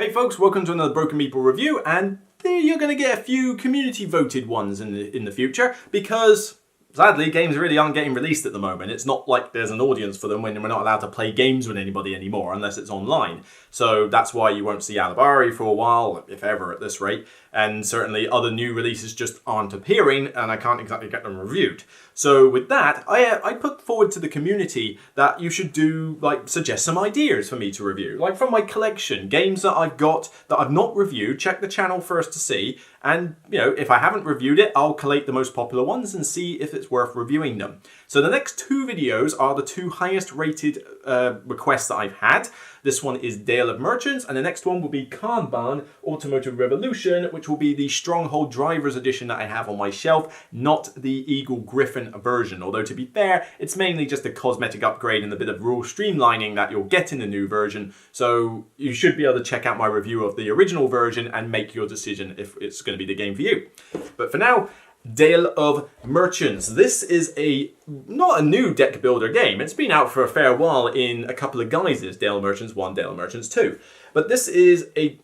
Hey folks, welcome to another Broken Meeple review, and you're going to get a few community voted ones in the future, because sadly games really aren't getting released at the moment. It's not like there's an audience for them when we're not allowed to play games with anybody anymore unless it's online. So that's why you won't see Adobe for a while, if ever at this rate, and certainly other new releases just aren't appearing and I can't exactly get them reviewed. So with that, I put forward to the community that you should suggest some ideas for me to review. Like from my collection, games that I've got that I've not reviewed, check the channel first to see, and if I haven't reviewed it, I'll collate the most popular ones and see if it's worth reviewing them. So the next two videos are the two highest rated requests that I've had. This one is Dale of Merchants, and the next one will be Kanban Automotive Revolution, which will be the Stronghold Drivers edition that I have on my shelf, not the Eagle Griffin version. Although to be fair, it's mainly just a cosmetic upgrade and a bit of rule streamlining that you'll get in the new version. So you should be able to check out my review of the original version and make your decision if it's going to be the game for you. But for now, Dale of Merchants. This is not a new deck builder game. It's been out for a fair while in a couple of guises. Dale of Merchants 1, Dale of Merchants 2. But this is a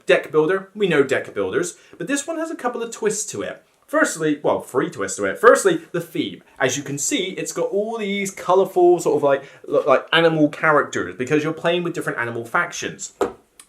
deck builder. We know deck builders, but this one has a couple of twists to it. Firstly, well, three twists to it. Firstly, the theme. As you can see, it's got all these colourful sort of like animal characters because you're playing with different animal factions.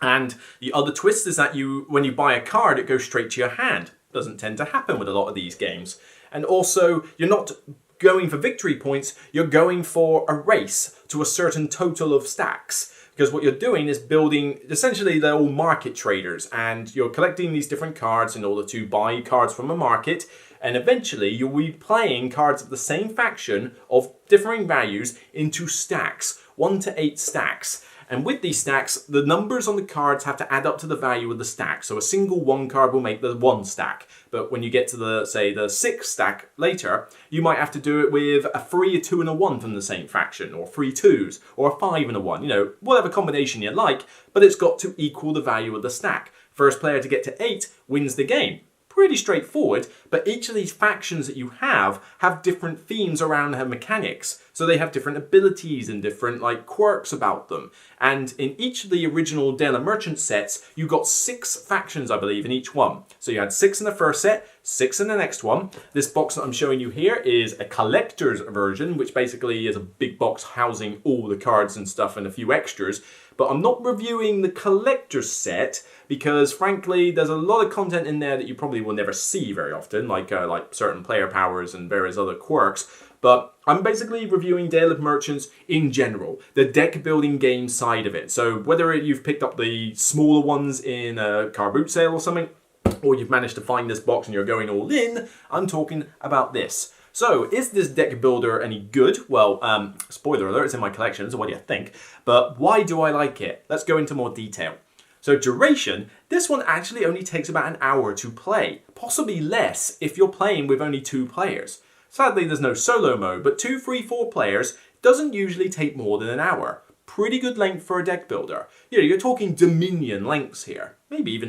And the other twist is that when you buy a card, it goes straight to your hand. Doesn't tend to happen with a lot of these games. And also, you're not going for victory points, you're going for a race to a certain total of stacks. Because what you're doing is building, essentially they're all market traders, and you're collecting these different cards in order to buy cards from a market, and eventually you'll be playing cards of the same faction of differing values into stacks, 1 to 8 stacks. And with these stacks, the numbers on the cards have to add up to the value of the stack. So a single 1 card will make the 1 stack. But when you get to the 6 stack later, you might have to do it with a 3, a 2, and a 1 from the same faction, or 3 2s, or a 5 and a 1, whatever combination you like, but it's got to equal the value of the stack. First player to get to 8 wins the game. Pretty straightforward, but each of these factions that you have different themes around their mechanics. So they have different abilities and different quirks about them. And in each of the original Dale of Merchant sets, you got 6 factions, I believe, in each one. So you had 6 in the first set, 6 in the next one. This box that I'm showing you here is a collector's version, which basically is a big box housing all the cards and stuff and a few extras. But I'm not reviewing the collector's set because, frankly, there's a lot of content in there that you probably will never see very often, like certain player powers and various other quirks. But I'm basically reviewing Dale of Merchants in general, the deck building game side of it. So whether you've picked up the smaller ones in a car boot sale or something, or you've managed to find this box and you're going all in, I'm talking about this. So, is this deck builder any good? Well, spoiler alert, it's in my collection, so what do you think? But why do I like it? Let's go into more detail. So duration, this one actually only takes about an hour to play, possibly less if you're playing with only 2 players. Sadly, there's no solo mode, but 2, 3, 4 players doesn't usually take more than an hour. Pretty good length for a deck builder. You're talking Dominion lengths here. Maybe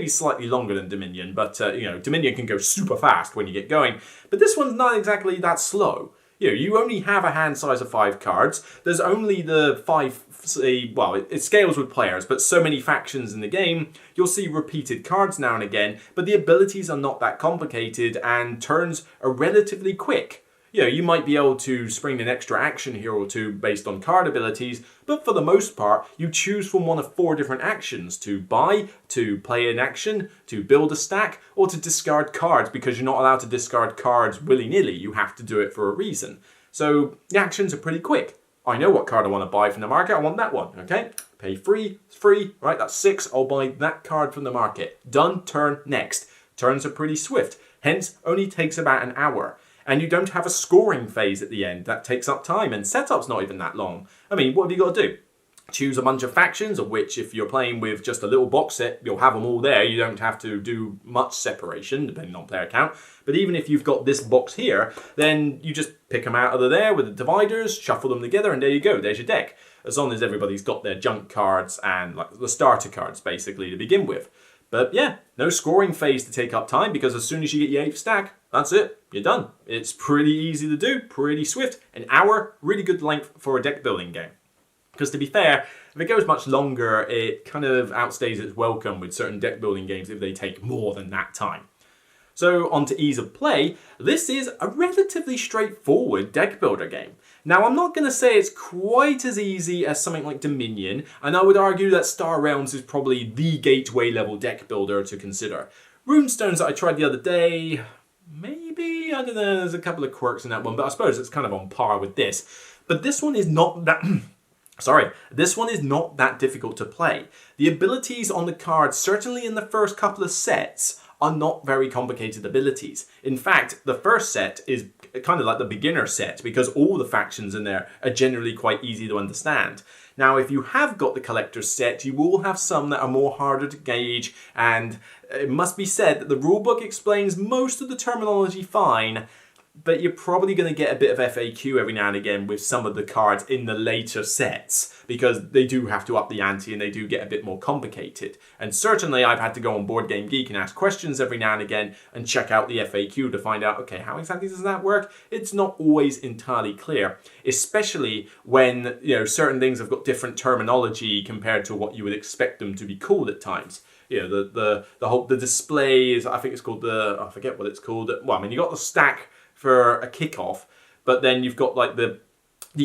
slightly longer than Dominion, but Dominion can go super fast when you get going. But this one's not exactly that slow. You only have a hand size of 5 cards. There's only the 5, it scales with players, but so many factions in the game, you'll see repeated cards now and again, but the abilities are not that complicated and turns are relatively quick. You might be able to spring an extra action here or two based on card abilities, but for the most part, you choose from one of 4 different actions: to buy, to play an action, to build a stack, or to discard cards, because you're not allowed to discard cards willy-nilly. You have to do it for a reason. So the actions are pretty quick. I know what card I want to buy from the market. I want that one, okay? Pay 3, it's free, right? That's 6. I'll buy that card from the market. Done, turn, next. Turns are pretty swift, hence only takes about an hour. And you don't have a scoring phase at the end. That takes up time, and setup's not even that long. I mean, what have you got to do? Choose a bunch of factions, of which if you're playing with just a little box set, you'll have them all there. You don't have to do much separation, depending on player count. But even if you've got this box here, then you just pick them out of there with the dividers, shuffle them together, and there you go. There's your deck. As long as everybody's got their junk cards and the starter cards, basically, to begin with. But yeah, no scoring phase to take up time, because as soon as you get your 8th stack, that's it, you're done. It's pretty easy to do, pretty swift. An hour, really good length for a deck building game. Because to be fair, if it goes much longer, it kind of outstays its welcome with certain deck building games if they take more than that time. So on to ease of play, this is a relatively straightforward deck builder game. Now I'm not going to say it's quite as easy as something like Dominion, and I would argue that Star Realms is probably the gateway level deck builder to consider. Runestones that I tried the other day, maybe, I don't know, there's a couple of quirks in that one, but I suppose it's kind of on par with this. But this one is not that... this one is not that difficult to play. The abilities on the card, certainly in the first couple of sets, are not very complicated abilities. In fact, the first set is kind of like the beginner set because all the factions in there are generally quite easy to understand. Now, if you have got the collector's set, you will have some that are more harder to gauge, and it must be said that the rulebook explains most of the terminology fine, but you're probably going to get a bit of FAQ every now and again with some of the cards in the later sets because they do have to up the ante and they do get a bit more complicated. And certainly I've had to go on Board Game Geek and ask questions every now and again and check out the FAQ to find out, okay, how exactly does that work? It's not always entirely clear, especially when, you know, certain things have got different terminology compared to what you would expect them to be called at times. You know, the display is, I think it's called I forget what it's called. Well, I mean, you got the stack for a kickoff, but then you've got like the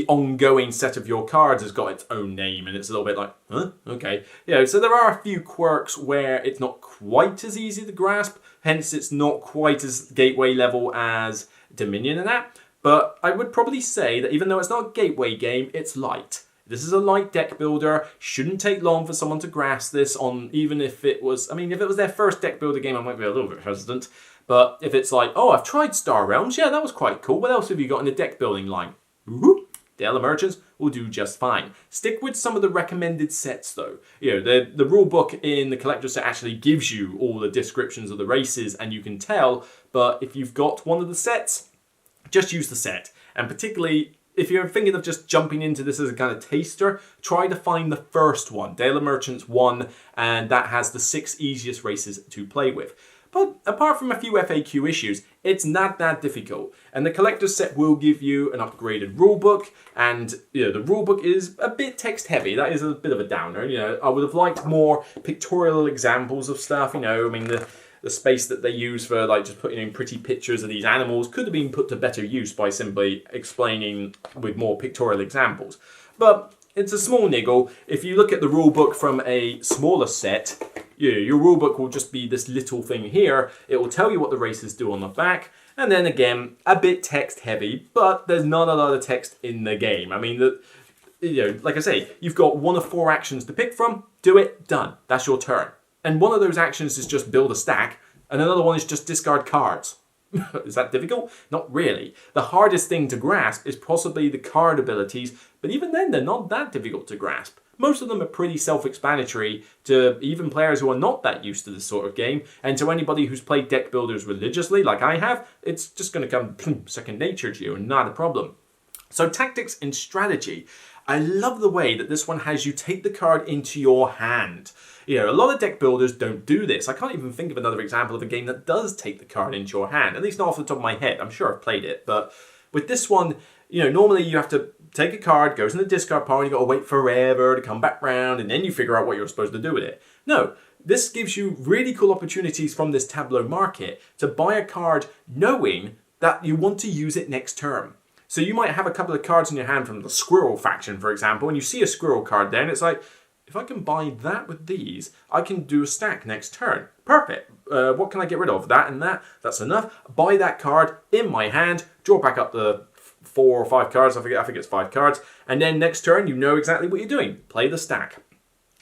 ongoing set of your cards has got its own name, and it's a little bit like, huh, okay. You know, so there are a few quirks where it's not quite as easy to grasp, hence it's not quite as gateway level as Dominion and that, but I would probably say that even though it's not a gateway game, it's light. This is a light deck builder, shouldn't take long for someone to grasp this on, even if it was, I mean, if it was their first deck builder game, I might be a little bit hesitant. But if it's like, oh, I've tried Star Realms, yeah, that was quite cool. What else have you got in the deck building line? Woo-hoo. Dale Merchants will do just fine. Stick with some of the recommended sets though. You know, the rule book in the collector set actually gives you all the descriptions of the races and you can tell, but if you've got one of the sets, just use the set. And particularly, if you're thinking of just jumping into this as a kind of taster, try to find the first one. Dale Merchants 1, and that has the 6 easiest races to play with. But apart from a few FAQ issues, it's not that difficult. And the collector's set will give you an upgraded rulebook, and you know, the rulebook is a bit text heavy. That is a bit of a downer. You know, I would have liked more pictorial examples of stuff. You know, I mean, the space that they use for like just putting in pretty pictures of these animals could have been put to better use by simply explaining with more pictorial examples. But it's a small niggle. If you look at the rulebook from a smaller set, your rulebook will just be this little thing here. It will tell you what the races do on the back. And then again, a bit text heavy, but there's not a lot of text in the game. I mean, you know, like I say, you've got 1 of 4 actions to pick from. Do it, done. That's your turn. And one of those actions is just build a stack, and another one is just discard cards. Is that difficult? Not really. The hardest thing to grasp is possibly the card abilities, but even then they're not that difficult to grasp. Most of them are pretty self-explanatory to even players who are not that used to this sort of game, and to anybody who's played deck builders religiously, like I have, it's just going to come second nature to you and not a problem. So tactics and strategy. I love the way that this one has you take the card into your hand. You know, a lot of deck builders don't do this. I can't even think of another example of a game that does take the card into your hand, at least not off the top of my head. I'm sure I've played it, but with this one, you know, normally you have to take a card, goes in the discard pile, and you've got to wait forever to come back round, and then you figure out what you're supposed to do with it. No, this gives you really cool opportunities from this tableau market to buy a card knowing that you want to use it next turn. So you might have a couple of cards in your hand from the squirrel faction, for example, and you see a squirrel card there, and it's like, if I can buy that with these, I can do a stack next turn. Perfect. What can I get rid of? That and that. That's enough. Buy that card in my hand, draw back up the 4 or 5 cards, I think it's 5 cards, and then next turn you know exactly what you're doing. Play the stack.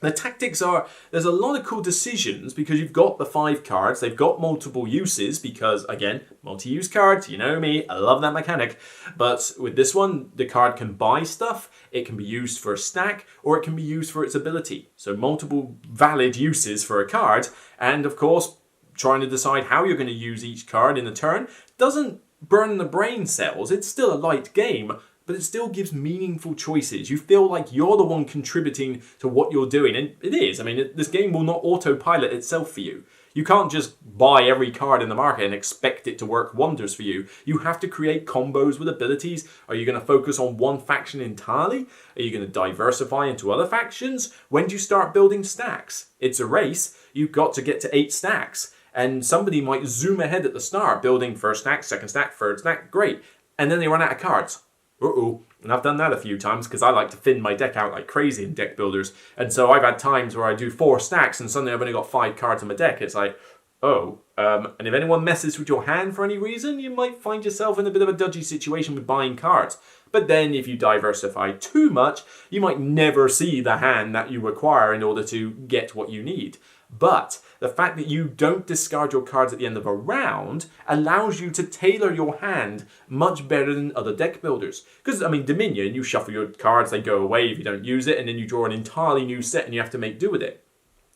The tactics are, there's a lot of cool decisions because you've got the 5 cards, they've got multiple uses because, again, multi-use cards, you know me, I love that mechanic. But with this one, the card can buy stuff, it can be used for a stack, or it can be used for its ability. So multiple valid uses for a card, and of course, trying to decide how you're going to use each card in a turn doesn't burn the brain cells. It's still a light game, but it still gives meaningful choices. You feel like you're the one contributing to what you're doing, and it is. I mean, this game will not autopilot itself for you. You can't just buy every card in the market and expect it to work wonders for you. You have to create combos with abilities. Are you going to focus on one faction entirely? Are you going to diversify into other factions? When do you start building stacks? It's a race. You've got to get to 8 stacks. And somebody might zoom ahead at the start, building first stack, second stack, third stack, great. And then they run out of cards. Uh-oh. And I've done that a few times because I like to thin my deck out like crazy in deck builders. And so I've had times where I do 4 stacks and suddenly I've only got 5 cards in my deck. It's like, oh. And if anyone messes with your hand for any reason, you might find yourself in a bit of a dodgy situation with buying cards. But then if you diversify too much, you might never see the hand that you require in order to get what you need. But the fact that you don't discard your cards at the end of a round allows you to tailor your hand much better than other deck builders. Because, I mean, Dominion, you shuffle your cards, they go away if you don't use it, and then you draw an entirely new set and you have to make do with it.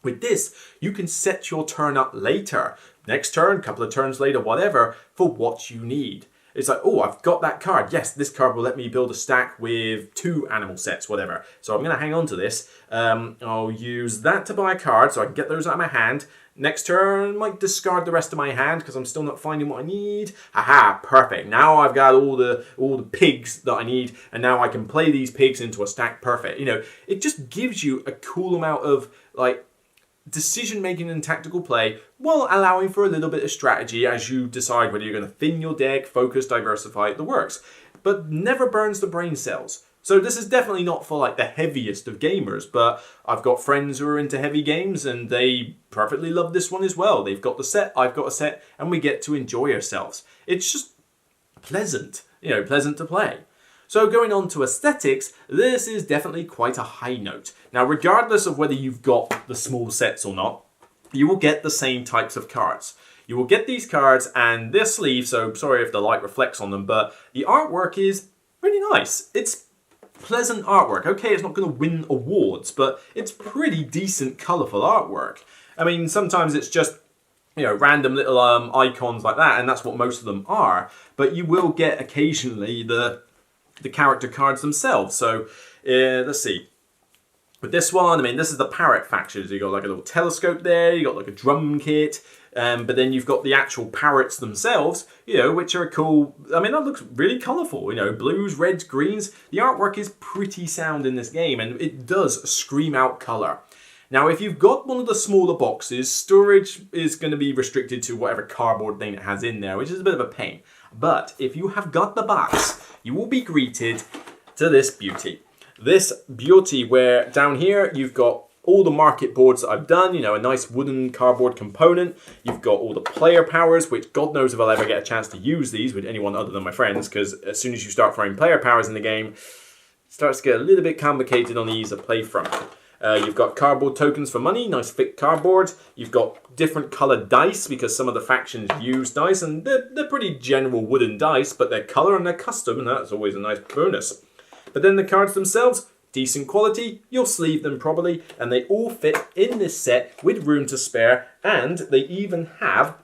With this, you can set your turn up later, next turn, couple of turns later, whatever, for what you need. It's like, oh, I've got that card. Yes, this card will let me build a stack with 2 animal sets, whatever. So I'm going to hang on to this. I'll use that to buy a card so I can get those out of my hand. Next turn, might discard the rest of my hand because I'm still not finding what I need. Haha, perfect. Now I've got all the pigs that I need, and now I can play these pigs into a stack. Perfect. You know, it just gives you a cool amount of, like, decision-making and tactical play while allowing for a little bit of strategy as you decide whether you're going to thin your deck, focus, diversify, the works. But never burns the brain cells. So this is definitely not for like the heaviest of gamers, but I've got friends who are into heavy games and they perfectly love this one as well. They've got the set, I've got a set, and we get to enjoy ourselves. It's just pleasant, you know, pleasant to play. So going on to aesthetics, this is definitely quite a high note. Now, regardless of whether you've got the small sets or not, you will get the same types of cards. You will get these cards and their sleeves, so sorry if the light reflects on them, but the artwork is really nice. It's pleasant artwork. Okay, it's not going to win awards, but it's pretty decent, colourful artwork. I mean, sometimes it's just, you know, random little icons like that, and that's what most of them are. But you will get occasionally the character cards themselves. So let's see. With this one, I mean, this is the parrot faction. So you've got like a little telescope there, you got like a drum kit, but then you've got the actual parrots themselves, you know, which are cool. I mean, that looks really colourful, you know, blues, reds, greens. The artwork is pretty sound in this game, and it does scream out colour. Now, if you've got one of the smaller boxes, storage is going to be restricted to whatever cardboard thing it has in there, which is a bit of a pain. But if you have got the box, you will be greeted to this beauty. This beauty where down here you've got all the market boards that I've done, you know, a nice wooden cardboard component. You've got all the player powers, which God knows if I'll ever get a chance to use these with anyone other than my friends, because as soon as you start throwing player powers in the game, it starts to get a little bit complicated on the ease of play front. You've got cardboard tokens for money, nice thick cardboard. You've got different coloured dice because some of the factions use dice, and they're pretty general wooden dice, but they're colour and they're custom, and that's always a nice bonus. But then the cards themselves, decent quality, you'll sleeve them properly, and they all fit in this set with room to spare, and they even have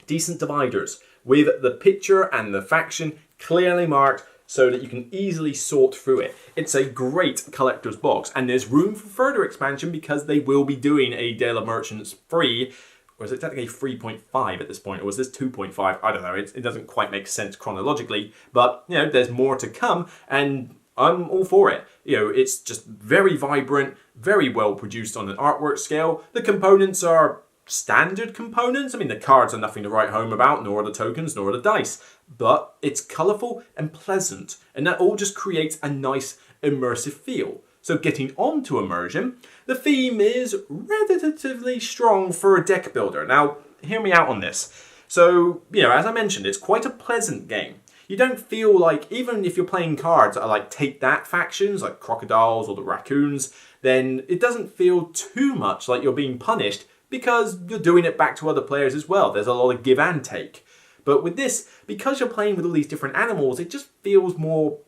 decent dividers with the picture and the faction clearly marked so that you can easily sort through it. It's a great collector's box, and there's room for further expansion because they will be doing a Dale of Merchants free, or is it technically 3.5 at this point, or is this 2.5? I don't know, it doesn't quite make sense chronologically, but you know, there's more to come, and I'm all for it. You know, it's just very vibrant, very well produced on an artwork scale. The components are standard components. I mean, the cards are nothing to write home about, nor are the tokens, nor are the dice. But it's colourful and pleasant, and that all just creates a nice immersive feel. So getting on to Immersion, the theme is relatively strong for a deck builder. Now, hear me out on this. So, you know, as I mentioned, it's quite a pleasant game. You don't feel like, even if you're playing cards that are like take that factions, like crocodiles or the raccoons, then it doesn't feel too much like you're being punished because you're doing it back to other players as well. There's a lot of give and take. But with this, because you're playing with all these different animals, it just feels more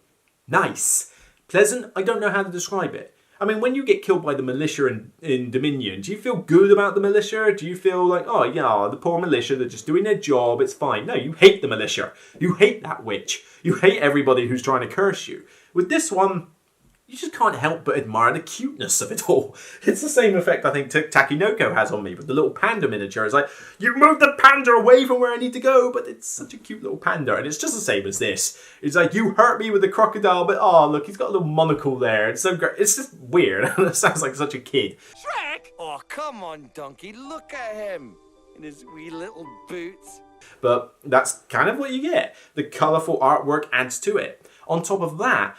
nice. Pleasant, I don't know how to describe it. I mean, when you get killed by the militia in Dominion, do you feel good about the militia? Do you feel like, oh yeah, the poor militia, they're just doing their job, it's fine. No, you hate the militia. You hate that witch. You hate everybody who's trying to curse you. With this one, you just can't help but admire the cuteness of it all. It's the same effect I think Takinoko has on me with the little panda miniature. It's like, you moved the panda away from where I need to go, but it's such a cute little panda. And it's just the same as this. It's like, you hurt me with the crocodile, but oh, look, he's got a little monocle there. It's so great. It's just weird. It sounds like such a kid. Shrek? Oh, come on, donkey. Look at him in his wee little boots. But that's kind of what you get. The colourful artwork adds to it. On top of that,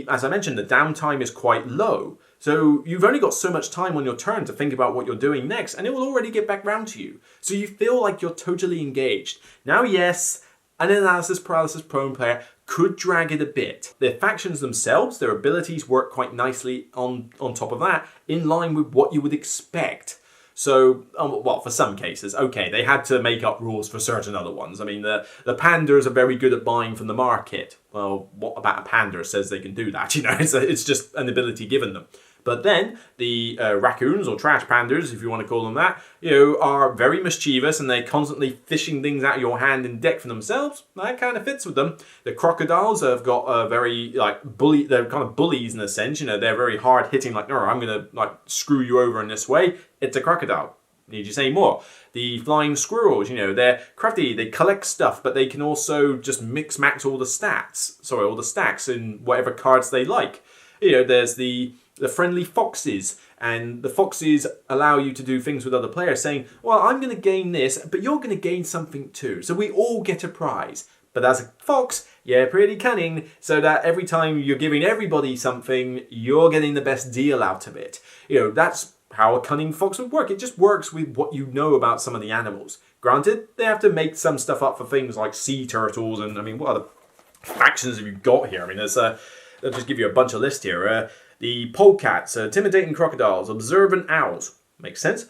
as I mentioned, the downtime is quite low. So you've only got so much time on your turn to think about what you're doing next, and it will already get back round to you. So you feel like you're totally engaged. Now, yes, an analysis paralysis prone player could drag it a bit. Their factions themselves, their abilities work quite nicely on top of that, in line with what you would expect. So, well, for some cases, okay, they had to make up rules for certain other ones. I mean, the pandas are very good at buying from the market. Well, what about a panda says they can do that? You know, it's just an ability given them. But then the raccoons or trash pandas, if you want to call them that, you know, are very mischievous and they're constantly fishing things out of your hand in deck for themselves. That kind of fits with them. The crocodiles have got a very they're kind of bullies in a sense. You know, they're very hard hitting. Like, no, I'm gonna screw you over in this way. It's a crocodile. Need you say more? The flying squirrels, you know, they're crafty. They collect stuff, but they can also just mix-max all the stacks in whatever cards they like. You know, there's the friendly foxes, and the foxes allow you to do things with other players, saying, well, I'm going to gain this, but you're going to gain something too. So we all get a prize. But as a fox, you're pretty cunning, so that every time you're giving everybody something, you're getting the best deal out of it. You know, that's how a cunning fox would work. It just works with what you know about some of the animals. Granted, they have to make some stuff up for things like sea turtles, and I mean, what other factions have you got here? I mean, I'll just give you a bunch of lists here. The polecats, intimidating crocodiles, observant owls, makes sense.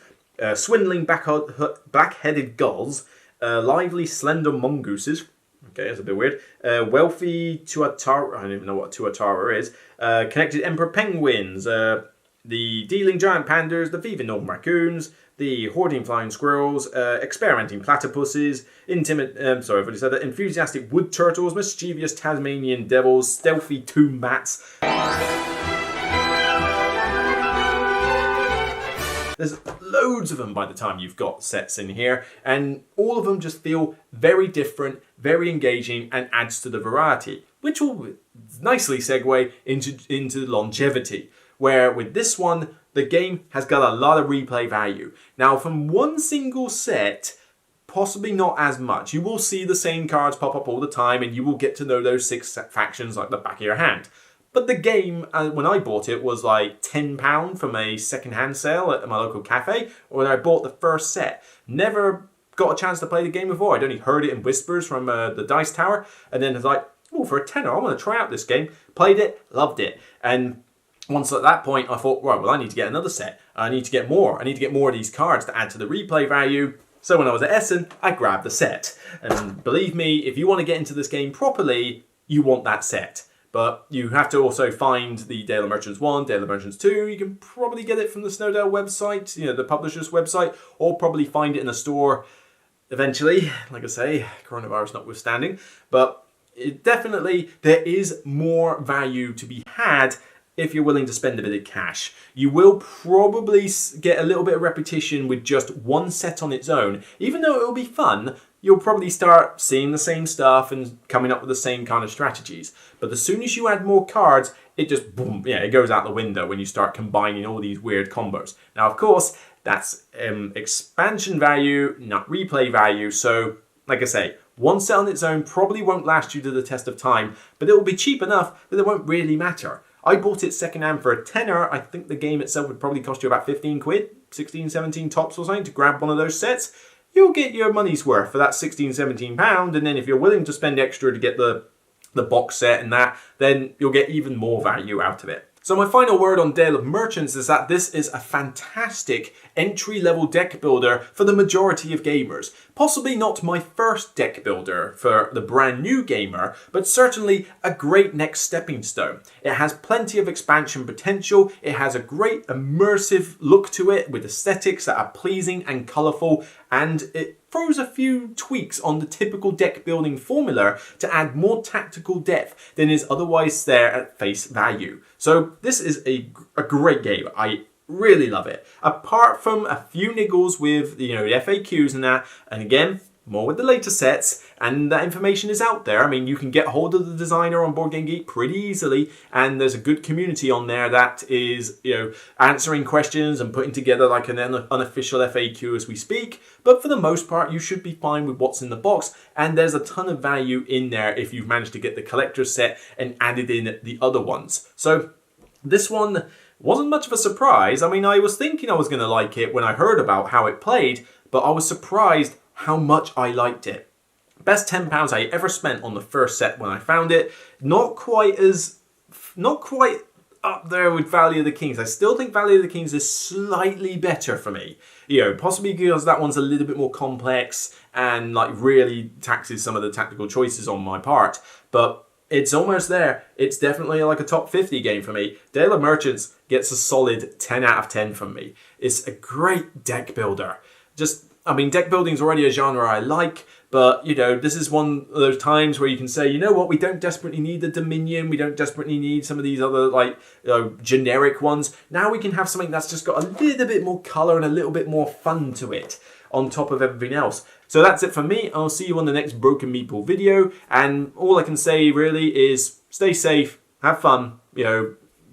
Swindling black-headed gulls, lively slender mongooses. Okay, that's a bit weird. Wealthy tuatara, I don't even know what a tuatara is. Connected emperor penguins, the dealing giant pandas, the thieving northern raccoons, the hoarding flying squirrels, experimenting platypuses, enthusiastic wood turtles, mischievous Tasmanian devils, stealthy tomb bats. There's loads of them by the time you've got sets in here, and all of them just feel very different, very engaging, and adds to the variety, which will nicely segue into longevity, where with this one, the game has got a lot of replay value. Now, from one single set, possibly not as much. You will see the same cards pop up all the time, and you will get to know those 6 factions like the back of your hand. But the game, when I bought it, was like £10 from a second-hand sale at my local cafe, when I bought the first set. Never got a chance to play the game before. I'd only heard it in whispers from the Dice Tower, and then it's like, oh, for a tenner, I want to try out this game. Played it, loved it. And once at that point, I thought, right, well, I need to get another set. I need to get more. I need to get more of these cards to add to the replay value. So when I was at Essen, I grabbed the set. And believe me, if you want to get into this game properly, you want that set. But you have to also find the Dale of Merchants 1, Dale of Merchants 2. You can probably get it from the Snowdale website, you know, the publisher's website, or probably find it in a store eventually. Like I say, coronavirus notwithstanding. But definitely, there is more value to be had if you're willing to spend a bit of cash. You will probably get a little bit of repetition with just one set on its own. Even though it will be fun, you'll probably start seeing the same stuff and coming up with the same kind of strategies. But as soon as you add more cards, it just, boom, yeah, it goes out the window when you start combining all these weird combos. Now, of course, that's expansion value, not replay value. So, like I say, one set on its own probably won't last you to the test of time, but it will be cheap enough that it won't really matter. I bought it secondhand for a tenner. I think the game itself would probably cost you about 15 quid, 16, 17 tops or something to grab one of those sets. You'll get your money's worth for that 16, 17 pound. And then if you're willing to spend extra to get the box set and that, then you'll get even more value out of it. So my final word on Dale of Merchants is that this is a fantastic entry-level deck builder for the majority of gamers. Possibly not my first deck builder for the brand new gamer, but certainly a great next stepping stone. It has plenty of expansion potential, it has a great immersive look to it with aesthetics that are pleasing and colourful, and throws a few tweaks on the typical deck building formula to add more tactical depth than is otherwise there at face value. So this is a great game. I really love it. Apart from a few niggles with the FAQs and that, and again, more with the later sets, and that information is out there. I mean, you can get hold of the designer on Board Game Geek pretty easily, and there's a good community on there that is, answering questions and putting together like an unofficial FAQ as we speak. But for the most part, you should be fine with what's in the box, and there's a ton of value in there if you've managed to get the collector's set and added in the other ones. So this one wasn't much of a surprise. I mean, I was thinking I was going to like it when I heard about how it played, but I was surprised how much I liked it. Best £10 I ever spent on the first set when I found it. Not quite up there with Valley of the Kings. I still think Valley of the Kings is slightly better for me. Possibly because that one's a little bit more complex and like really taxes some of the tactical choices on my part. But it's almost there. It's definitely like a top 50 game for me. Dale of Merchants gets a solid 10 out of 10 from me. It's a great deck builder. Deck building is already a genre I like, but, this is one of those times where you can say, you know what, we don't desperately need the Dominion, we don't desperately need some of these other, generic ones. Now we can have something that's just got a little bit more colour and a little bit more fun to it, on top of everything else. So that's it for me. I'll see you on the next Broken Meeple video, and all I can say really is stay safe, have fun,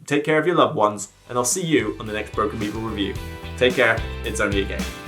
take care of your loved ones, and I'll see you on the next Broken Meeple review. Take care, it's only a game.